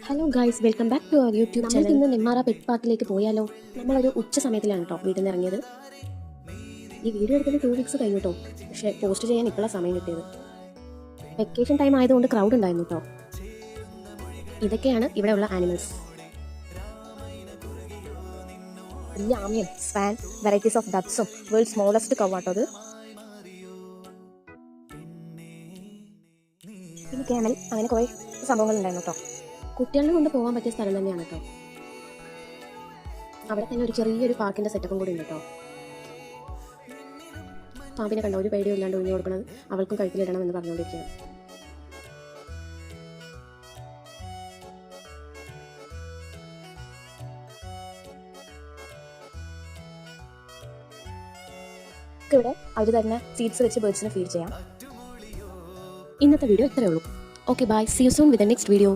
Hello guys, welcome back to our YouTube channel. ഇന്ന് Nenmara pet പാർക്കിലേക്ക് പോയാലോ? നമ്മളൊരു ഉച്ച സമയത്തിലാണ് കേട്ടോ വീട്ടിൽ നിന്ന് ഇറങ്ങിയത്. ഈ വീഡിയോ എടുത്തിട്ട് 2 വീക്സ് കഴിഞ്ഞു കേട്ടോ. പക്ഷേ പോസ്റ്റ് ചെയ്യാൻ ഇപ്പോഴാണ് സമയം കിട്ടിയത്. വെക്കേഷൻ ടൈം ആയതുകൊണ്ട് ക്രൗഡ് ഉണ്ടായിരുന്നു കേട്ടോ. ഇതൊക്കെയാണ് ഇവിടെയുള്ള ആനിമൽസ്. വലിയ ആമയും സ്പാൻ, വെറൈറ്റീസ് ഓഫ് ഡക്സും വേൾഡ് സ്മോളസ്റ്റ് കവാട്ടോ അത്. പിന്നെ ക്യാമൽ, അങ്ങനെ കുറേ സംഭവങ്ങൾ ഉണ്ടായിരുന്നു കേട്ടോ. കുട്ടികളെ കൊണ്ട് പോകാൻ പറ്റിയ സ്ഥലം തന്നെയാണ് കേട്ടോ. അവിടെ തന്നെ ഒരു ചെറിയൊരു പാർക്കിന്റെ സെറ്റപ്പും കൂടി ഉണ്ട് കേട്ടോ. പാമ്പിനെ കണ്ട ഒരു പേടിയും ഇല്ലാണ്ട് ഒഴിഞ്ഞു കൊടുക്കുന്നത് അവൾക്കും കഴുത്തിലിടണം എന്ന് പറഞ്ഞുകൊണ്ടിരിക്കുകയാണ്. ഇവിടെ അവർ തന്നെ സീഡ്സ് വെച്ച് ബേർഡ്സിനെ ഫീഡ് ചെയ്യാം. ഇന്നത്തെ വീഡിയോ ഇത്രയേ ഉള്ളൂ. Okay bye, see you soon with the next video.